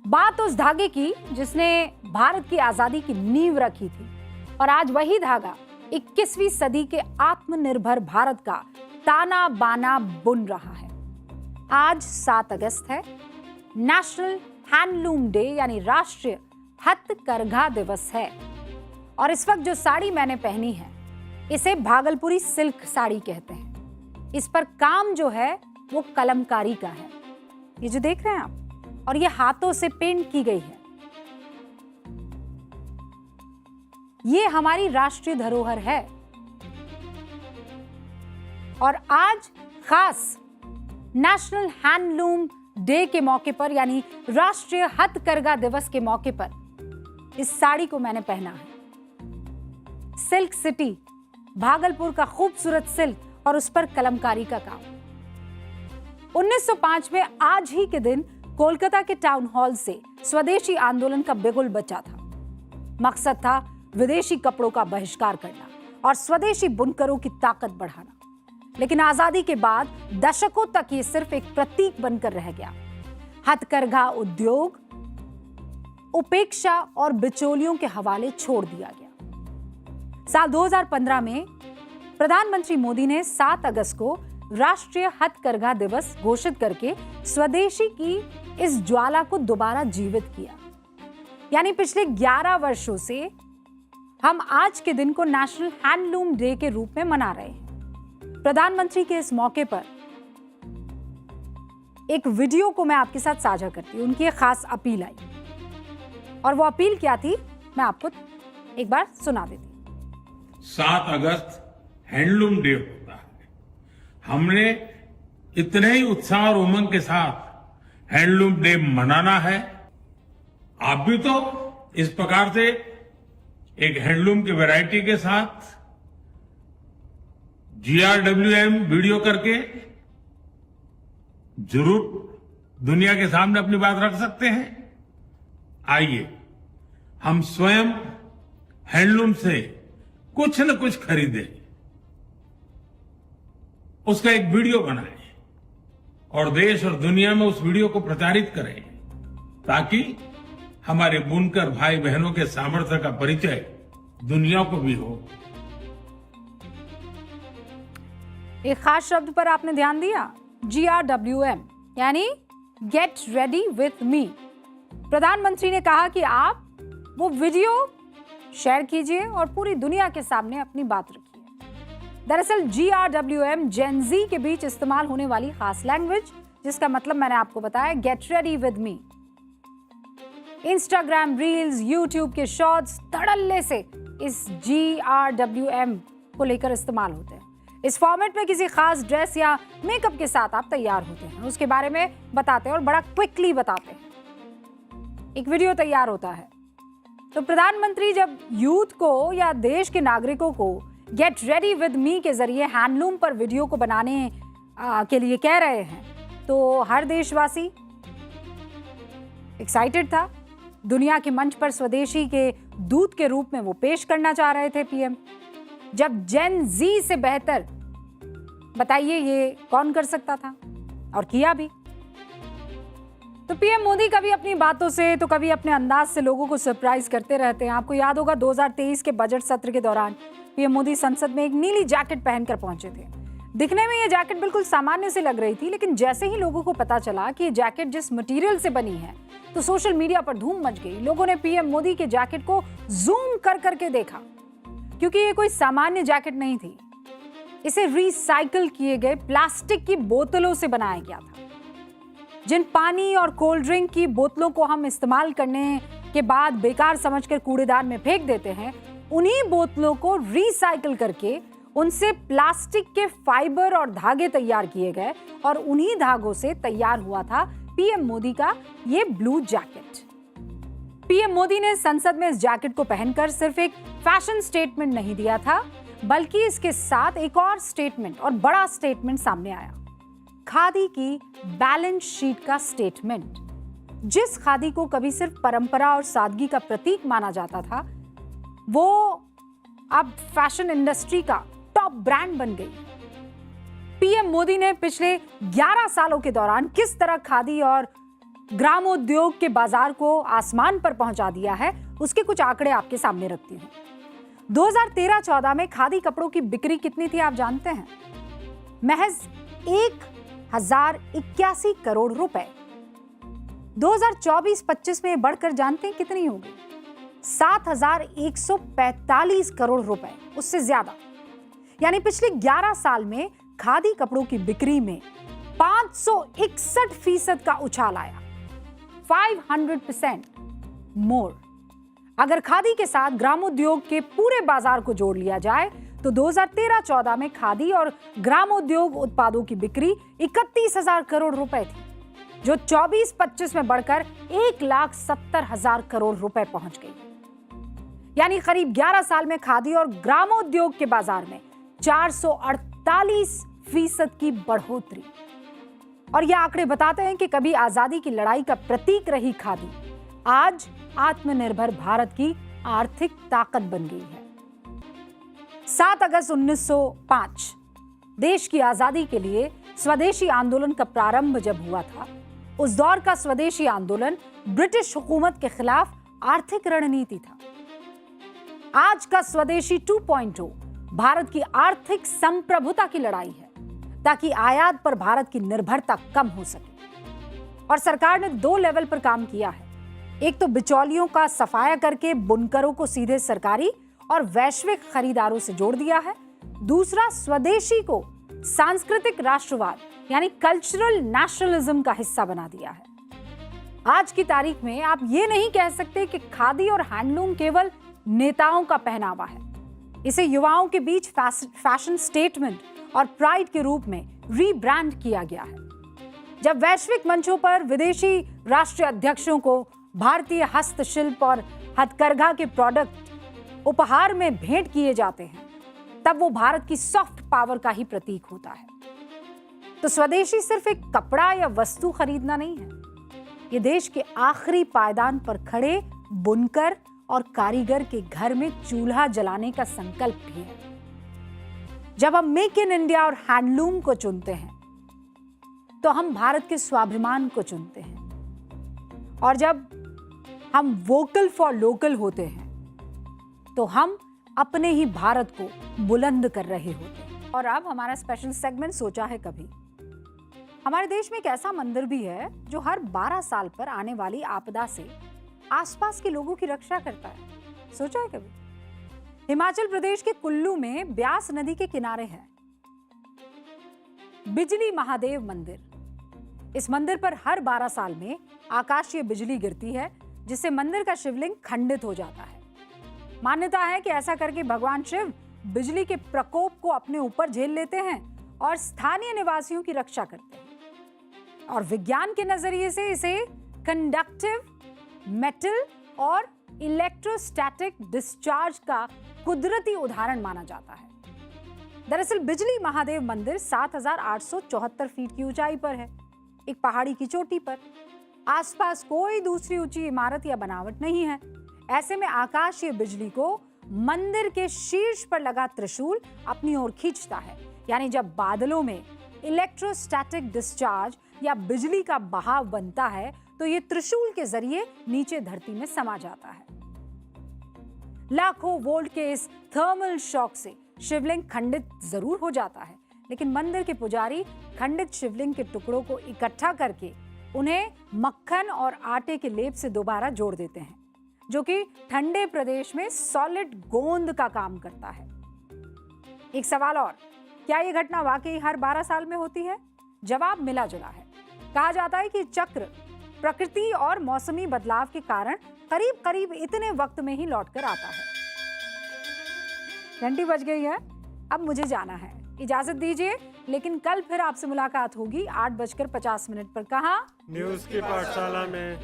बात उस धागे की जिसने भारत की आजादी की नींव रखी थी और आज वही धागा 21वीं सदी के आत्मनिर्भर भारत का ताना बाना बुन रहा है। आज 7 अगस्त है, नेशनल हैंडलूम डे यानी राष्ट्रीय हथकरघा दिवस है। और इस वक्त जो साड़ी मैंने पहनी है इसे भागलपुरी सिल्क साड़ी कहते हैं। इस पर काम जो है वो कलमकारी का है। ये जो देख रहे हैं आप, और ये हाथों से पेंट की गई है। ये हमारी राष्ट्रीय धरोहर है। और आज खास नेशनल हैंडलूम डे के मौके पर यानी राष्ट्रीय हथकरघा दिवस के मौके पर इस साड़ी को मैंने पहना है। सिल्क सिटी भागलपुर का खूबसूरत सिल्क और उस पर कलमकारी का काम। 1905 में आज ही के दिन कोलकाता के टाउन हॉल से स्वदेशी आंदोलन का बिगुल बचा था। मकसद था विदेशी कपड़ों का बहिष्कार करना और स्वदेशी बुनकरों की ताकत बढ़ाना। लेकिन आजादी के बाद दशकों तक ये सिर्फ एक प्रतीक बनकर रह गया। हथकरघा उद्योग उपेक्षा और बिचौलियों के हवाले छोड़ दिया गया। साल 2015 में प्रधानमंत्री मोदी ने 7 अगस्त को राष्ट्रीय हथकरघा दिवस घोषित करके स्वदेशी की इस ज्वाला को दोबारा जीवित किया। यानी पिछले 11 वर्षों से हम आज के दिन को नेशनल हैंडलूम डे के रूप में मना रहे हैं। प्रधानमंत्री के इस मौके पर एक वीडियो को मैं आपके साथ साझा करती हूं। उनकी एक खास अपील आई और वो अपील क्या थी मैं आपको एक बार सुना देती हूं। 7 अगस्त हैंडलूम डे होता है। हमने इतने ही उत्साह और उमंग के साथ हैंडलूम डे मनाना है। आप भी तो इस प्रकार से एक हैंडलूम की वैरायटी के साथ GRWM वीडियो करके जरूर दुनिया के सामने अपनी बात रख सकते हैं। आइए हम स्वयं हैंडलूम से कुछ न कुछ खरीदें, उसका एक वीडियो बनाएं और देश और दुनिया में उस वीडियो को प्रचारित करें ताकि हमारे बुनकर भाई बहनों के सामर्थ्य का परिचय दुनिया को भी हो। एक खास शब्द पर आपने ध्यान दिया, GRWM यानी गेट रेडी विथ मी। प्रधानमंत्री ने कहा कि आप वो वीडियो शेयर कीजिए और पूरी दुनिया के सामने अपनी बात रखिए। दरअसल GRWM जेन जी के बीच इस्तेमाल होने वाली खास लैंग्वेज, जिसका मतलब मैंने आपको बताया, get ready with me. Instagram reels, YouTube के शॉर्ट्स धड़ल्ले से इस GRWM को लेकर इस्तेमाल होते हैं। इस फॉर्मेट में किसी खास ड्रेस या मेकअप के साथ आप तैयार होते हैं, उसके बारे में बताते हैं और बड़ा क्विकली बताते हैं। एक वीडियो तैयार होता है तो प्रधानमंत्री जब यूथ को या देश के नागरिकों को गेट रेडी विद मी के जरिए हैंडलूम पर वीडियो को बनाने के लिए कह रहे हैं तो हर देशवासी एक्साइटेड था। दुनिया के मंच पर स्वदेशी के दूत के रूप में वो पेश करना चाह रहे थे पीएम। जब जेन जी से बेहतर बताइए ये कौन कर सकता था, और किया भी। तो पीएम मोदी कभी अपनी बातों से तो कभी अपने अंदाज से लोगों को सरप्राइज करते रहते हैं। आपको याद होगा 2023 के बजट सत्र के दौरान पीएम मोदी संसद में एक नीली जैकेट पहनकर पहुंचे थे। दिखने में ये जैकेट बिल्कुल सामान्य से लग रही थी, लेकिन जैसे ही लोगों को पता चला कि ये जैकेट जिस मटेरियल से बनी है तो सोशल मीडिया पर धूम मच गई। लोगों ने पीएम मोदी के जैकेट को जूम कर करके देखा, क्योंकि ये कोई सामान्य जैकेट नहीं थी। इसे रिसाइकल किए गए प्लास्टिक की बोतलों से बनाया गया था। जिन पानी और कोल्ड ड्रिंक की बोतलों को हम इस्तेमाल करने के बाद बेकार समझकर कूड़ेदान में फेंक देते हैं, उन्हीं बोतलों को रिसाइकल करके उनसे प्लास्टिक के फाइबर और धागे तैयार किए गए और उन्हीं धागों से तैयार हुआ था पीएम मोदी का ये ब्लू जैकेट। पीएम मोदी ने संसद में इस जैकेट को पहनकर सिर्फ एक फैशन स्टेटमेंट नहीं दिया था, बल्कि इसके साथ एक और स्टेटमेंट और बड़ा स्टेटमेंट सामने आया, खादी की बैलेंस शीट का स्टेटमेंट। जिस खादी को कभी सिर्फ परंपरा और सादगी का प्रतीक माना जाता था, वो अब फैशन इंडस्ट्री का टॉप ब्रांड बन गई। पीएम मोदी ने पिछले 11 सालों के दौरान किस तरह खादी और ग्रामोद्योग के बाजार को आसमान पर पहुंचा दिया है, उसके कुछ आंकड़े आपके सामने रखती हूं। 2013-14 में खादी कपड़ों की बिक्री कितनी थी आप जानते हैं? महज 1081 करोड़ रुपए। 2024-25 में बढ़कर जानते हैं कितनी होगी? 7145 करोड़ रुपए, उससे ज्यादा। यानी पिछले 11 साल में खादी कपड़ों की बिक्री में 561% का उछाल आया। 500% मोर। अगर खादी के साथ ग्रामोद्योग के पूरे बाजार को जोड़ लिया जाए तो 2013-14 में खादी और ग्रामोद्योग उत्पादों की बिक्री 31,000 करोड़ रुपए थी, जो 24-25 में बढ़कर 1,70,000 करोड़ रुपए पहुंच गई। यानी करीब 11 साल में खादी और ग्रामोद्योग के बाजार में 448% की बढ़ोतरी। और ये आंकड़े बताते हैं कि कभी आजादी की लड़ाई का प्रतीक रही खादी आज आत्मनिर्भर भारत की आर्थिक ताकत बन गई है। 7 अगस्त 1905 देश की आजादी के लिए स्वदेशी आंदोलन का प्रारंभ जब हुआ था, उस दौर का स्वदेशी आंदोलन ब्रिटिश हुकूमत के खिलाफ आर्थिक रणनीति था। आज का स्वदेशी 2.0 भारत की आर्थिक संप्रभुता की लड़ाई है, ताकि आयात पर भारत की निर्भरता कम हो सके। और सरकार ने 2 लेवल पर काम किया है। एक तो बिचौलियों का सफाया करके बुनकरों को सीधे सरकारी और वैश्विक खरीदारों से जोड़ दिया है। दूसरा, स्वदेशी को सांस्कृतिक राष्ट्रवाद यानी कल्चरल नेशनलिज्म का हिस्सा बना दिया है। आज की तारीख में आप ये नहीं कह सकते कि खादी और हैंडलूम केवल नेताओं का पहनावा है। इसे युवाओं के बीच फैशन स्टेटमेंट और प्राइड के रूप में रीब्रांड किया गया है। जब वैश्विक मंचों पर विदेशी राष्ट्रीय अध्यक्षों को भारतीय हस्तशिल्प और हथकरघा के प्रोडक्ट उपहार में भेंट किए जाते हैं, तब वो भारत की सॉफ्ट पावर का ही प्रतीक होता है। तो स्वदेशी सिर्फ एक कपड़ा या वस्तु खरीदना नहीं है, ये देश के आखिरी पायदान पर खड़े बुनकर और कारीगर के घर में चूल्हा जलाने का संकल्प भी है। जब हम मेक इन इंडिया और हैंडलूम को चुनते हैं तो हम भारत के स्वाभिमान को चुनते हैं, और जब हम वोकल फॉर लोकल होते हैं तो हम अपने ही भारत को बुलंद कर रहे होते हैं। और अब हमारा स्पेशल सेगमेंट सोचा है कभी। हमारे देश में एक ऐसा मंदिर भी है जो हर 12 साल पर आने वाली आपदा से आसपास के लोगों की रक्षा करता है। सोचा है कभी? हिमाचल प्रदेश के कुल्लू में ब्यास नदी के किनारे है बिजली महादेव मंदिर। इस मंदिर पर हर 12 साल में आकाशीय बिजली गिरती है, जिससे मंदिर का शिवलिंग खंडित हो जाता है। मान्यता है कि ऐसा करके भगवान शिव बिजली के प्रकोप को अपने ऊपर झेल लेते हैं और स्थानीय निवासियों की रक्षा करते हैं। और विज्ञान के नजरिए से इसे कंडक्टिव, मेटल और इलेक्ट्रोस्टैटिक डिस्चार्ज का कुदरती उदाहरण माना जाता है। दरअसल बिजली महादेव मंदिर 7,874 फीट की ऊंचाई पर है, एक पहाड़ी की चोटी पर। आसपास कोई दूसरी ऊंची इमारत या बनावट नहीं है। ऐसे में आकाशीय बिजली को मंदिर के शीर्ष पर लगा त्रिशूल अपनी ओर खींचता है। यानी जब बादलों में इलेक्ट्रोस्टैटिक डिस्चार्ज या बिजली का बहाव बनता है तो ये त्रिशूल के जरिए नीचे धरती में समा जाता है। लाखों वोल्ट के इस थर्मल शॉक से शिवलिंग खंडित जरूर हो जाता है, लेकिन मंदिर के पुजारी खंडित शिवलिंग के टुकड़ों को इकट्ठा करके उन्हें मक्खन और आटे के लेप से दोबारा जोड़ देते हैं, जो कि ठंडे प्रदेश में सॉलिड गोंद का काम करता है। एक सवाल और, क्या यह घटना वाकई हर 12 साल में होती है? जवाब मिला जुला है। कहा जाता है कि चक्र प्रकृति और मौसमी बदलाव के कारण करीब करीब इतने वक्त में ही लौटकर आता है। घंटी बज गई है, अब मुझे जाना है, इजाजत दीजिए। लेकिन कल फिर आपसे मुलाकात होगी 8:50 पर। कहाँ? न्यूज़ की पाठशाला में।